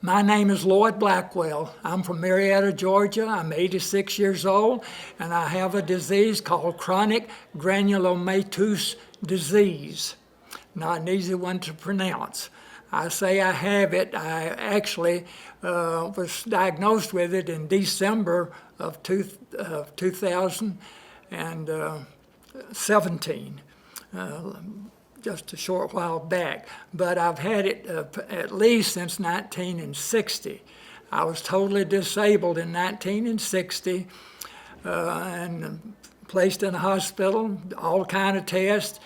My name is Lloyd Blackwell. I'm from Marietta, Georgia. I'm 86 years old, and I have a disease called chronic granulomatous disease. Not an easy one to pronounce. I say I have it. I actually was diagnosed with it in December of 2017. Just a short while back, but I've had it at least since 1960. I was totally disabled in 1960 and placed in a hospital, all kind of tests,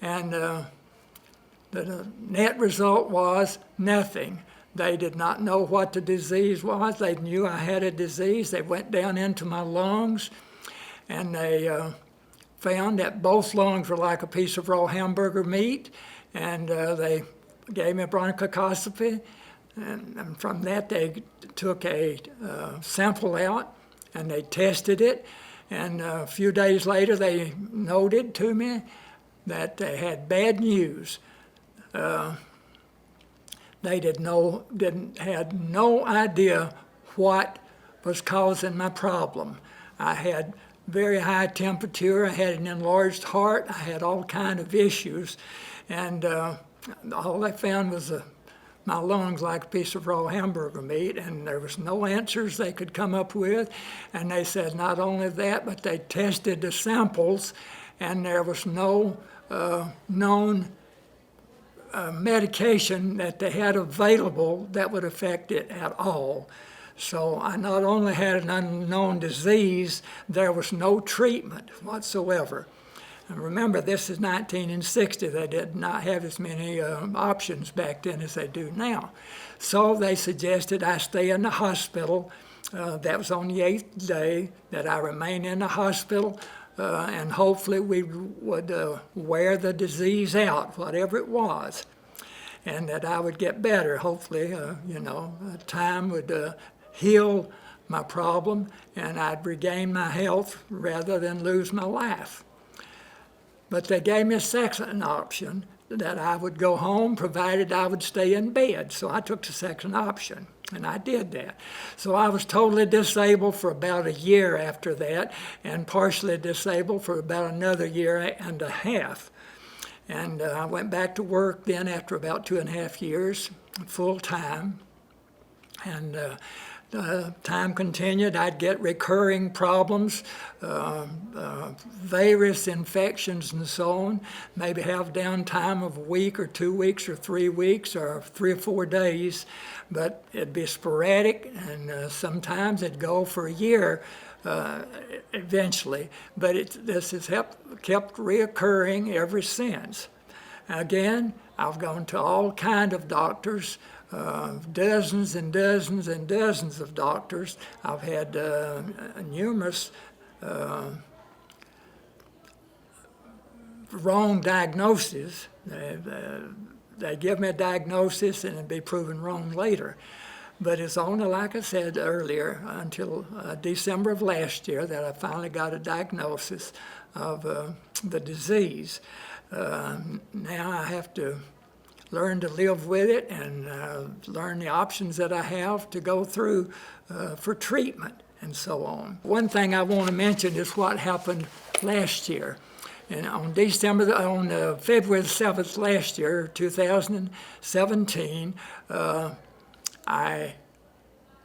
and the net result was nothing. They did not know what the disease was. They knew I had a disease. They went down into my lungs, and they found that both lungs were like a piece of raw hamburger meat, and they gave me a bronchoscopy, and from that they took a sample out and they tested it, and a few days later they noted to me that they had bad news. They had no idea what was causing my problem. I had very high temperature, I had an enlarged heart, I had all kind of issues, and all they found was my lungs like a piece of raw hamburger meat, and there was no answers they could come up with. And they said not only that, but they tested the samples, and there was no known medication that they had available that would affect it at all. So I not only had an unknown disease, there was no treatment whatsoever. And remember, this is 1960. They did not have as many options back then as they do now. So they suggested I stay in the hospital. That was on the 8th day, that I remain in the hospital, and hopefully we would wear the disease out, whatever it was, and that I would get better. Hopefully, time would heal my problem, and I'd regain my health rather than lose my life. But they gave me a second option, that I would go home provided I would stay in bed. So I took the second option, and I did that. So I was totally disabled for about a year after that, and partially disabled for about another year and a half. And I went back to work then after about 2.5 years, full time. And time continued. I'd get recurring problems, various infections and so on, maybe have downtime of a week or 2 weeks or 3 weeks or 3 or 4 days, but it'd be sporadic, and sometimes it'd go for a year eventually, but this has kept reoccurring ever since. Again, I've gone to all kind of doctors, dozens and dozens and dozens of doctors. I've had numerous wrong diagnoses. They give me a diagnosis and it'd be proven wrong later. But it's only, like I said earlier, until December of last year that I finally got a diagnosis of the disease. Now I have to learn to live with it and learn the options that I have to go through for treatment and so on. One thing I want to mention is what happened last year. And on February 7th last year, 2017, I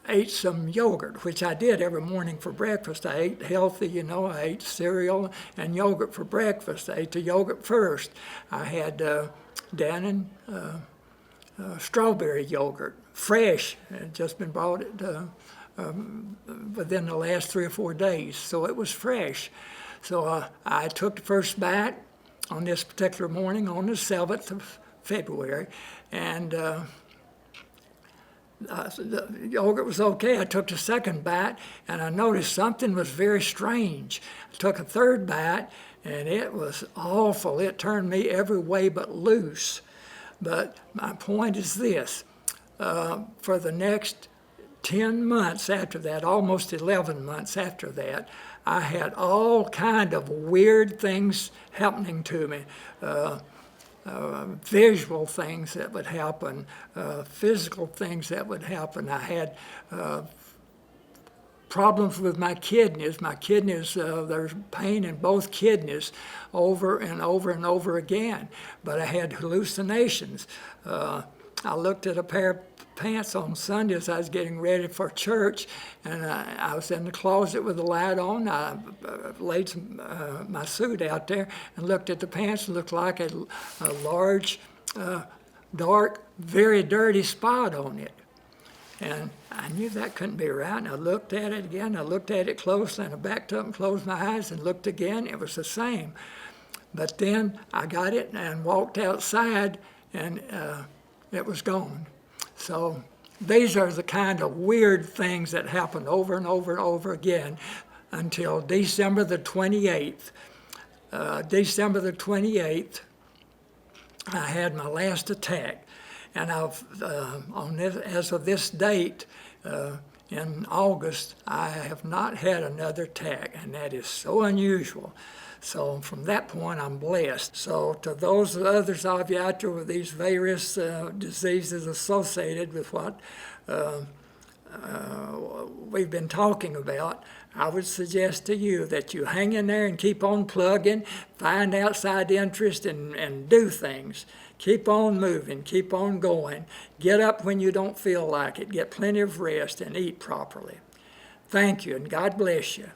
ate some yogurt, which I did every morning for breakfast. I ate healthy, I ate cereal and yogurt for breakfast. I ate the yogurt first. I had Dannon strawberry yogurt, fresh. It had just been bought within the last 3 or 4 days, so it was fresh. So I took the first bite on this particular morning on the 7th of February, and the yogurt was okay. I took the second bite, and I noticed something was very strange. I took a third bite, and it was awful. It turned me every way but loose. But my point is this. For the next 10 months after that, almost 11 months after that, I had all kind of weird things happening to me. visual things that would happen, physical things that would happen. I had problems with my kidneys. My kidneys, there's pain in both kidneys over and over and over again. But I had hallucinations. I looked at a pair of pants on Sunday as I was getting ready for church, and I was in the closet with the light on. I laid my suit out there and looked at the pants. It looked like a large, dark, very dirty spot on it. And I knew that couldn't be right, and I looked at it again. I looked at it closely, and I backed up and closed my eyes and looked again. It was the same. But then I got it and walked outside, and it was gone. So these are the kind of weird things that happen over and over and over again until December the 28th. December the 28th, I had my last attack. And as of this date, in August, I have not had another attack, and that is so unusual. So from that point, I'm blessed. So to those others of you out there with these various diseases associated with what we've been talking about, I would suggest to you that you hang in there and keep on plugging, find outside interest, and do things. Keep on moving, keep on going. Get up when you don't feel like it. Get plenty of rest and eat properly. Thank you, and God bless you.